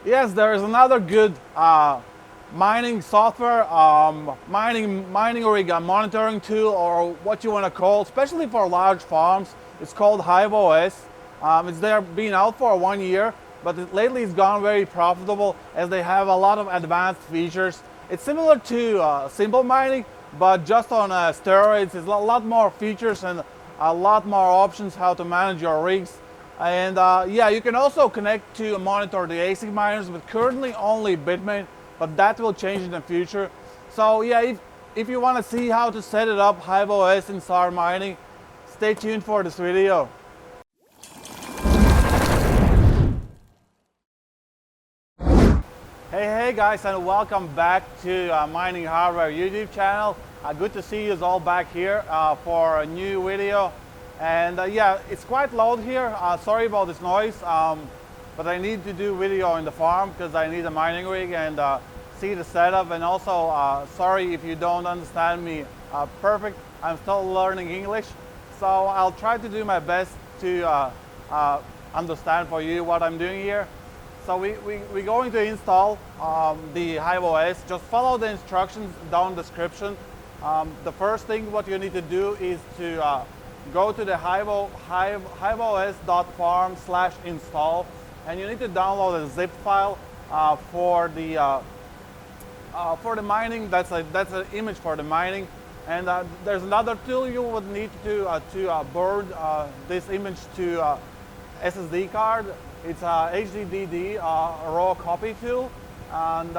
Yes, there is another good mining software, mining rig monitoring tool, or what you want to call, especially for large farms. It's called HiveOS. It's there been out for 1 year, but lately it's gone very profitable as they have a lot of advanced features. It's similar to simple mining, but just on steroids. It's a lot more features and a lot more options how to manage your rigs. And yeah, you can also connect to monitor the ASIC miners, but currently only Bitmain, but that will change in the future. So yeah, if you want to see how to set it up, HiveOS and start mining, stay tuned for this video. Hey guys, and welcome back to Mining Hardware YouTube channel. Good to see you all back here for a new video. And yeah, it's quite loud here. Sorry about this noise, but I need to do video in the farm because I need a mining rig and see the setup. And also, sorry if you don't understand me perfect. I'm still learning English, so I'll try to do my best to understand for you what I'm doing here. So we're going to install the HiveOS. Just follow the instructions down in the description. The first thing what you need to do is to go to the hiveos.farm/install, and you need to download a zip file for the mining. That's an image for the mining. And there's another tool you would need to burn this image to SSD card. It's a HDD raw copy tool, and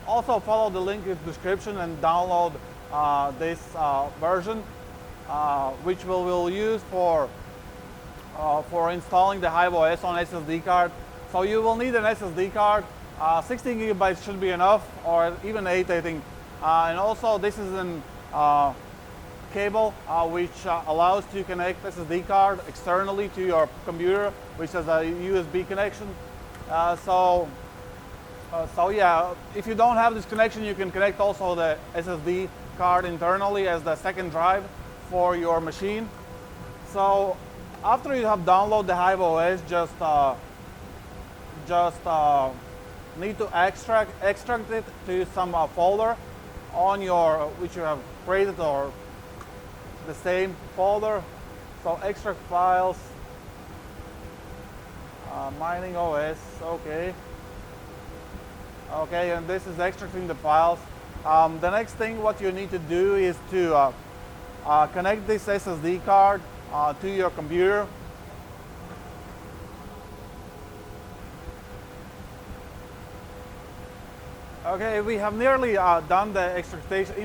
also follow the link in the description and download this version, which we'll use for installing the HiveOS on SSD card. So you will need an SSD card. 16 gigabytes should be enough, or even 8, I think. And also, this is an cable which allows to connect SSD card externally to your computer, which has a USB connection. So yeah, if you don't have this connection, you can connect also the SSD card internally as the second drive for your machine. So after you have downloaded the HiveOS, just need to extract it to some folder on your which you have created, or the same folder. So extract files, mining OS, okay, and this is extracting the files. The next thing what you need to do is to connect this SSD card to your computer. Okay, we have nearly done the extracted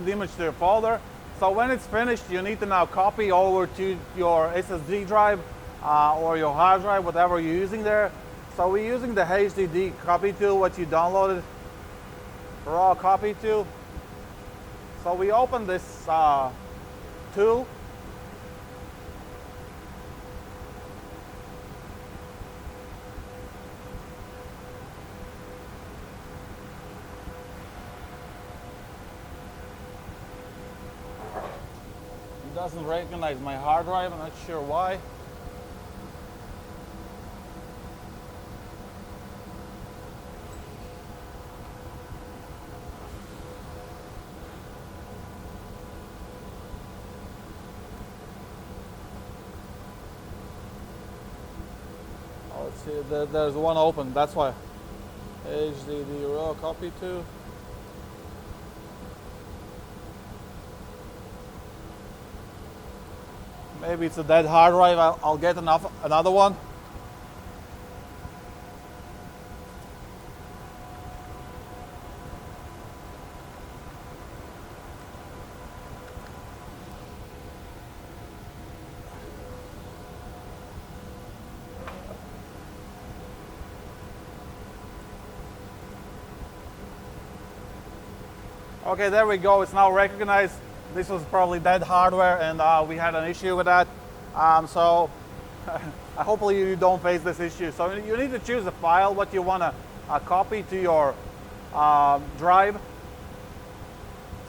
image to your folder. So when it's finished, you need to now copy over to your SSD drive or your hard drive, whatever you're using there. So we're using the HDD copy tool, what you downloaded, raw copy tool. So we open this tool. It doesn't recognize my hard drive, I'm not sure why. Let's see, there's one open, that's why. HDD raw copy to. Maybe it's a dead hard drive, I'll get another one. Okay, there we go. It's now recognized. This was probably dead hardware, and we had an issue with that. So hopefully you don't face this issue. So you need to choose a file what you want to copy to your drive.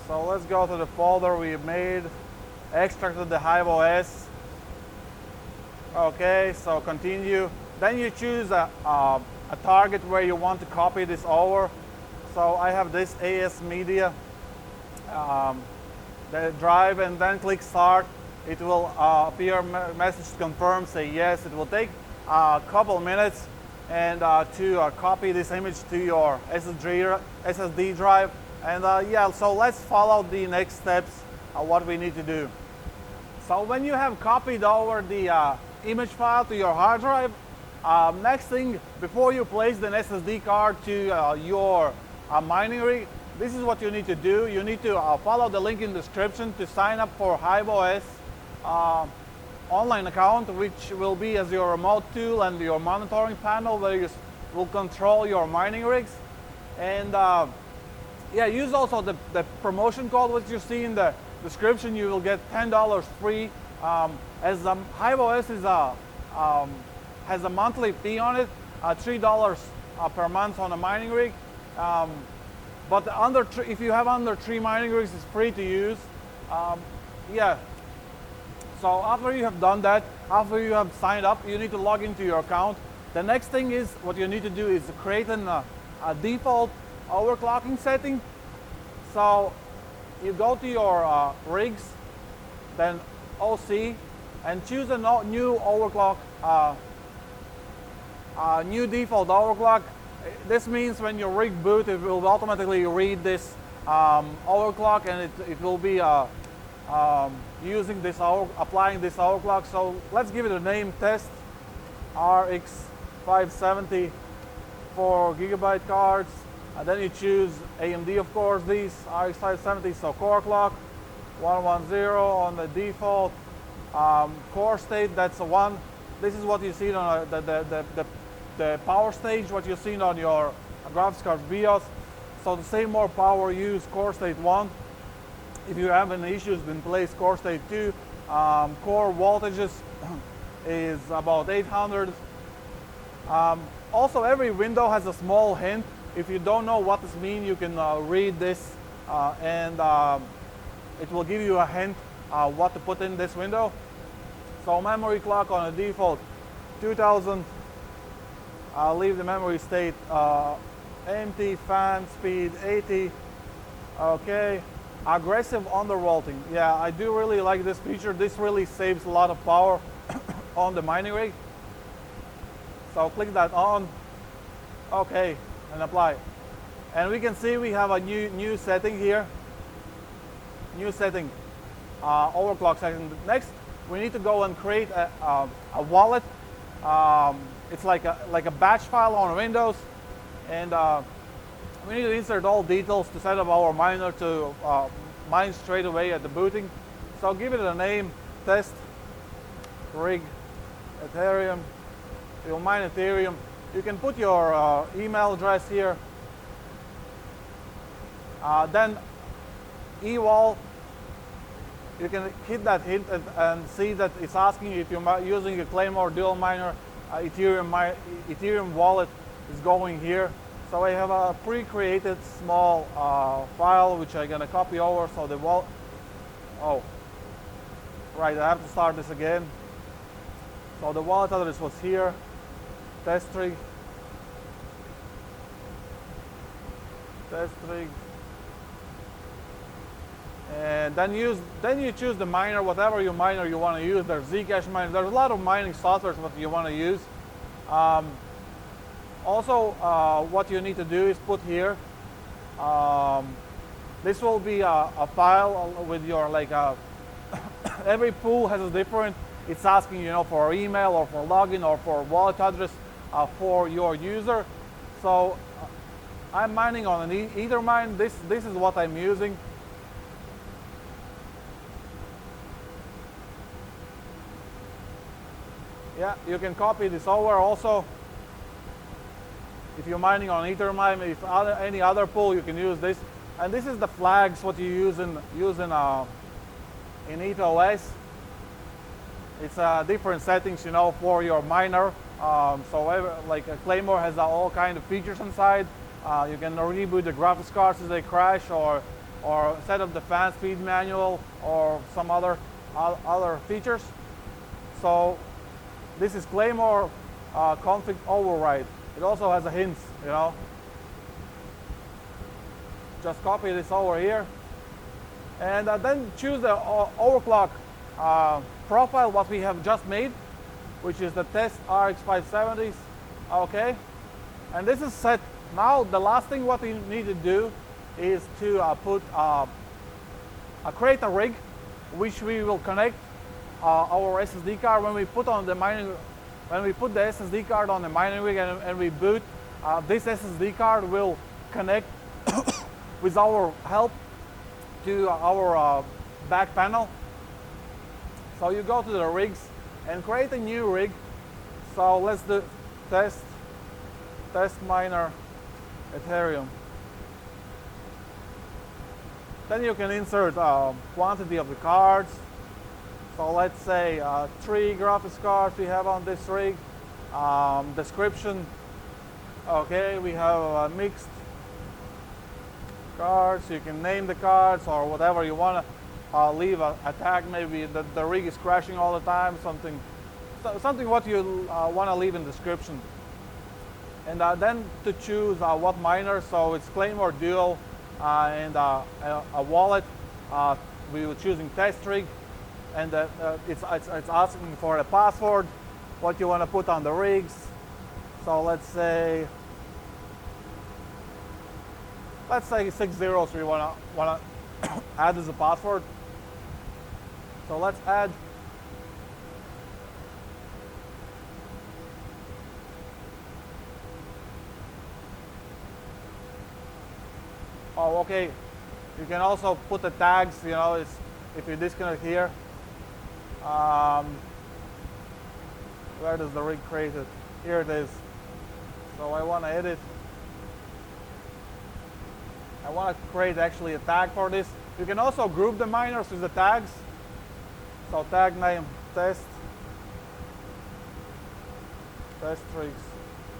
So let's go to the folder we made, extracted the HiveOS. Okay, so continue. Then you choose a target where you want to copy this over. So I have this AS Media the drive, and then click start. It will appear message to confirm, say yes. It will take a couple minutes and to copy this image to your SSD drive. And yeah, so let's follow the next steps, what we need to do. So when you have copied over the image file to your hard drive, next thing, before you place the SSD card to your mining rig, this is what you need to do. You need to follow the link in the description to sign up for HiveOS online account, which will be as your remote tool and your monitoring panel where you will control your mining rigs. And yeah, use also the promotion code which you see in the description. You will get $10 free. As HiveOS is has a monthly fee on it, $3 per month on a mining rig. But if you have under 3 mining rigs, it's free to use. Yeah. So after you have done that, after you have signed up, you need to log into your account. The next thing is, what you need to do is create a default overclocking setting. So you go to your rigs, then OC, and choose a new overclock, new default overclock. This means when your rig boot, it will automatically read this overclock, and it will be using this applying this overclock. So let's give it a name: test RX 570 4GB cards. And then you choose AMD, of course, these RX 570, so core clock 110 on the default. Core state, that's a 1. This is what you see on the power stage, what you've seen on your graphics card BIOS. So to save more power, use core state 1. If you have any issues, then place core state 2. Core voltages is about 800. Also, every window has a small hint. If you don't know what this means, you can read this and it will give you a hint what to put in this window. So memory clock on a default 2000. I'll leave the memory state empty. Fan speed 80. Okay. Aggressive undervolting. Yeah, I do really like this feature. This really saves a lot of power on the mining rig. So click that on. Okay, and apply. And we can see we have a new setting here. New setting, overclock setting. Next, we need to go and create a wallet. It's like a batch file on Windows, and we need to insert all details to set up our miner to mine straight away at the booting. So give it a name: test rig Ethereum. You'll mine Ethereum. You can put your email address here. Then eval. You can hit that hint and see that it's asking if you're using a Claymore dual miner. Ethereum wallet is going here. So I have a pre-created small file which I'm gonna copy over. So the wallet. Oh, right. I have to start this again. So the wallet address was here. Test rig. And then you choose the miner, whatever your miner you want to use. There's Zcash miner. There's a lot of mining softwares what you want to use. Also, what you need to do is put here. This will be a file with your every pool has a different. It's asking for email or for login or for wallet address for your user. So I'm mining on an Ethermine. This is what I'm using. Yeah, you can copy this over also. If you're mining on Ethereum, if any other pool, you can use this. And this is the flags what you use in HiveOS. It's different settings, for your miner. So like Claymore has all kind of features inside. You can reboot the graphics cards as they crash, or set up the fan speed manual, or some other features. So this is Claymore config override. It also has a hint, you know. Just copy this over here, and then choose the overclock profile what we have just made, which is the test RX 570s. Okay, and this is set. Now the last thing what we need to do is to create a rig which we will connect our SSD card when we put on the mining. When we put the SSD card on the mining rig and we boot, this SSD card will connect with our help to our back panel. So you go to the rigs and create a new rig. So let's do test miner Ethereum. Then you can insert quantity of the cards. So let's say 3 graphics cards we have on this rig. Description. Okay, we have mixed cards. You can name the cards or whatever you want to leave a tag. Maybe the rig is crashing all the time. Something what you want to leave in description. And then to choose what miner. So it's claim or dual, and a wallet. We were choosing test rig, and it's asking for a password. What you want to put on the rigs. So let's say 6 zeros we want to add as a password. So let's add. Oh, okay. You can also put the tags. You know, if you disconnect here. Where does the rig create it? Here it is. So I want to edit. I want to create actually a tag for this. You can also group the miners with the tags. So tag name test rigs,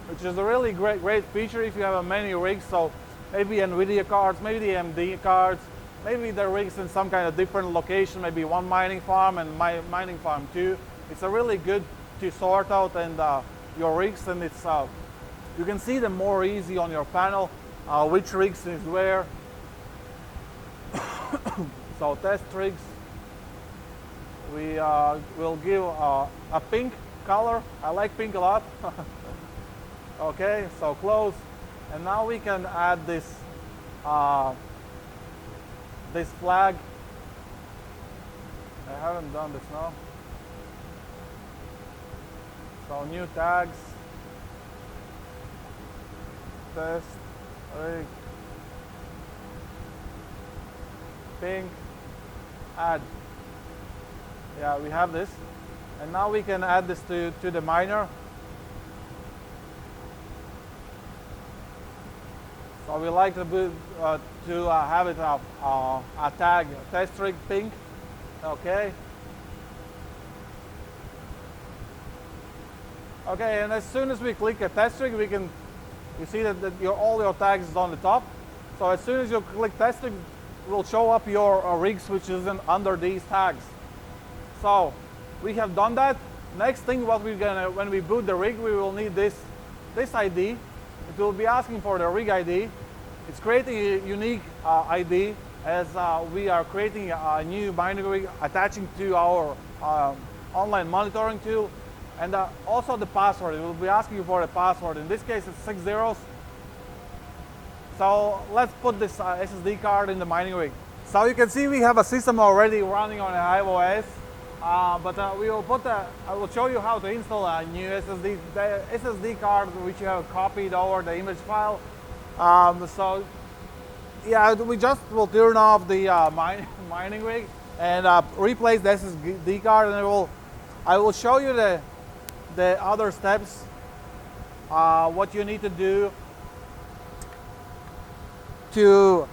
which is a really great feature if you have many rigs. So maybe NVIDIA cards, maybe the AMD cards, maybe the rigs in some kind of different location, maybe one mining farm and mining farm 2. It's a really good to sort out and your rigs, and it's you can see them more easy on your panel, which rigs is where. So test rigs, we will give a pink color. I like pink a lot. Okay, so close, and now we can add this this flag. I haven't done this now. So new tags, test rig, pink, add. Yeah, we have this, and now we can add this to the miner. So we like to have it a tag test rig pink. Okay. Okay, and as soon as we click a test rig, you see that all your tags is on the top. So as soon as you click test rig, it will show up your rigs which is under these tags. So we have done that. Next thing, what we're gonna, when we boot the rig, we will need this ID. It will be asking for the rig ID. It's creating a unique ID as we are creating a new mining rig attaching to our online monitoring tool. And also the password. It will be asking you for the password. In this case, it's 6 zeros. So let's put this SSD card in the mining rig. So you can see we have a system already running on the HiveOS. But we will I will show you how to install a new SSD card which you have copied over the image file. So yeah, we just will turn off the mining rig and replace the SSD card, and I will show you the other steps, what you need to do to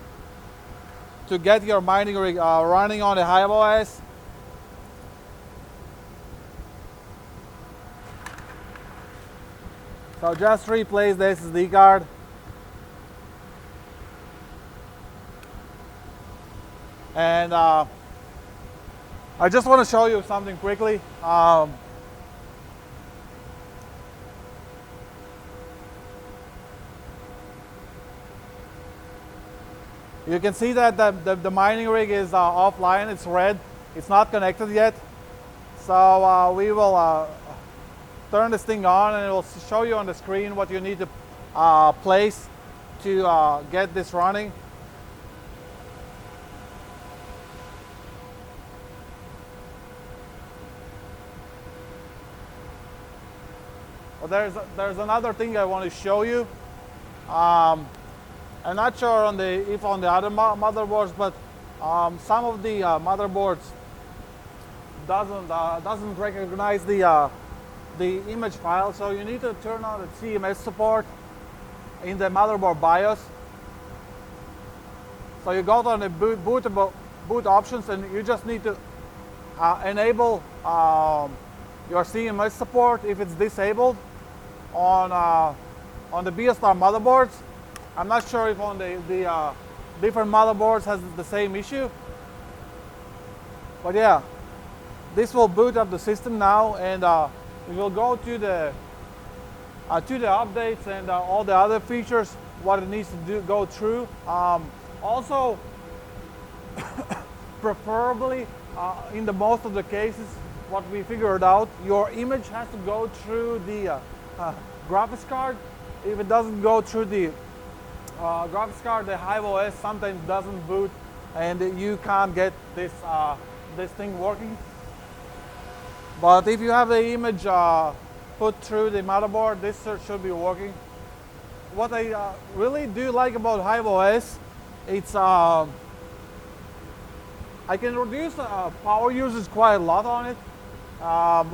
get your mining rig running on the HiveOS. So just replace the SSD card. And I just want to show you something quickly. You can see that the mining rig is offline, it's red, it's not connected yet. So we will turn this thing on and it will show you on the screen what you need to place to get this running. Well, there's another thing I want to show you. I'm not sure if on the other motherboards, but some of the motherboards doesn't recognize the image file, so you need to turn on the CMS support in the motherboard BIOS. So you go to the boot options, and you just need to enable your CMS support if it's disabled on the BStar motherboards. I'm not sure if on the different motherboards has the same issue, but yeah, this will boot up the system now, and we will go to the updates and all the other features, what it needs to go through. Also, preferably in the most of the cases, what we figured out, your image has to go through the graphics card. If it doesn't go through the graphics card, the Hive OS sometimes doesn't boot, and you can't get this thing working. But if you have the image put through the motherboard, this should be working. What I really do like about Hive OS, it's I can reduce power usage quite a lot on it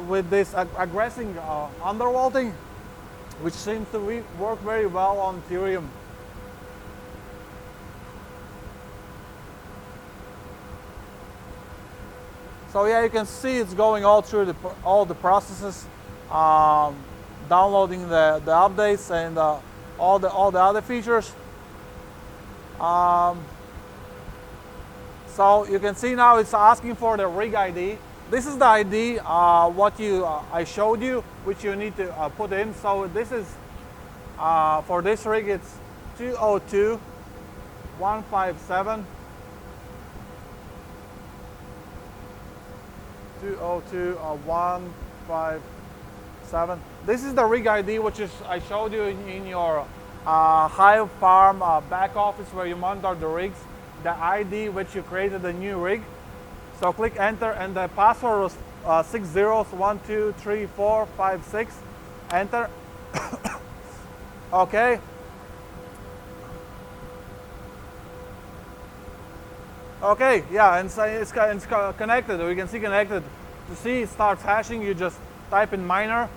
with this aggressive undervolting, which seems to work very well on Ethereum. So yeah, you can see it's going all through all the processes, downloading the updates and all the other features. So you can see now it's asking for the rig ID. This is the ID I showed you, which you need to put in. So this is for this rig, it's 202.157. 202.157. This is the rig ID, which is I showed you in your Hive Farm back office where you monitor the rigs. The ID which you created a new rig. So click enter, and the password was 6 zeros 1 2 3 4 5 6. Enter. Okay. Okay, yeah, and so it's connected. We can see connected. To see it starts hashing, you just type in miner,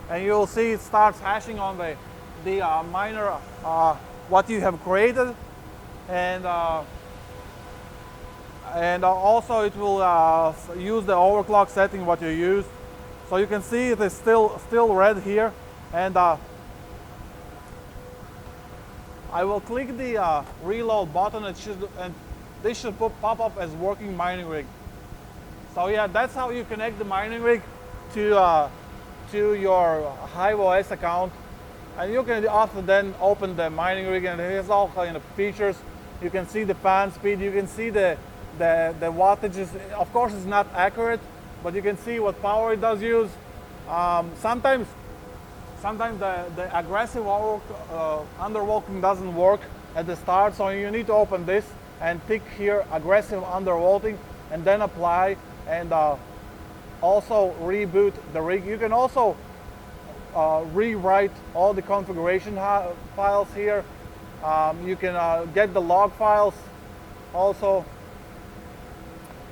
and you'll see it starts hashing on the miner what you have created, and also it will use the overclock setting what you used. So you can see it is still red here, and I will click the reload button, and this should pop up as working mining rig. So yeah, that's how you connect the mining rig to your Hive OS account, and you can also then open the mining rig, and it has all kind of features. You can see the fan speed, you can see the wattages. Of course, it's not accurate, but you can see what power it does use. Sometimes the aggressive undervolting doesn't work at the start, so you need to open this and tick here aggressive undervolting, and then apply, and also reboot the rig. You can also rewrite all the configuration files here. You can get the log files also.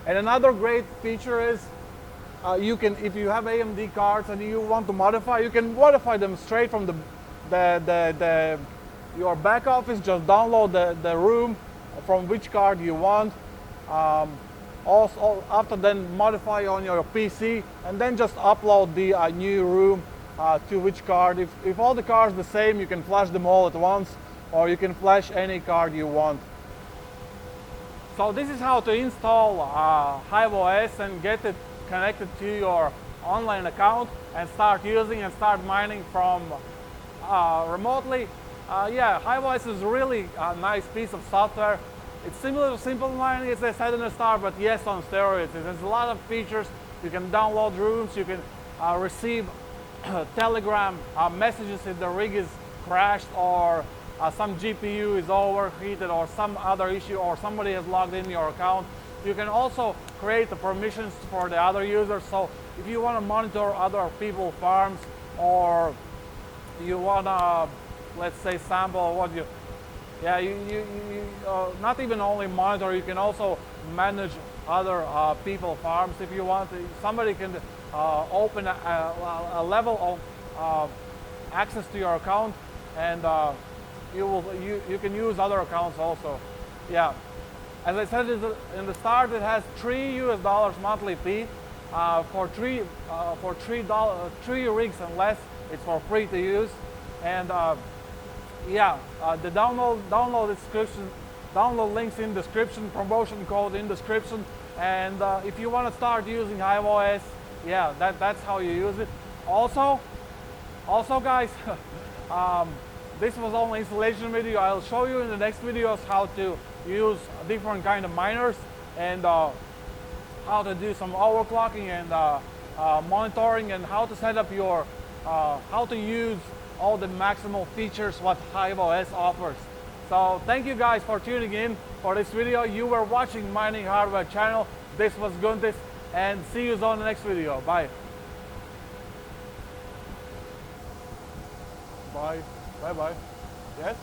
And another great feature is you can, if you have AMD cards and you want to modify, you can modify them straight from your back office. Just download the room from which card you want. Also, after then modify on your PC, and then just upload the new room to which card. If all the cards are the same, you can flash them all at once, or you can flash any card you want. So this is how to install Hive OS and get it connected to your online account and start using and start mining from remotely. Yeah, HiveOS is really a nice piece of software. It's similar to simple mining, as I said in the start, but yes, on steroids. It has a lot of features. You can download rooms, you can receive Telegram messages if the rig is crashed, or some GPU is overheated, or some other issue, or somebody has logged in your account. You can also create the permissions for the other users. So if you want to monitor other people's farms, or you want to, let's say, sample what you, yeah, you not even only monitor, you can also manage other people farms if you want. Somebody can open a level of access to your account, and you can use other accounts also. Yeah, as I said in the start, it has $3 monthly fee for three rigs and less. It's for free to use, and yeah, the download links in description, promotion code in description, and if you want to start using HiveOS, yeah, that's how you use it. Also guys, this was only installation video. I'll show you in the next videos how to use different kind of miners, and how to do some overclocking and monitoring, and how to set up your how to use all the maximal features what HiveOS offers. So thank you guys for tuning in for this video. You were watching Mining Hardware channel. This was Guntis, and see you on the next video. Bye. Bye. Bye bye.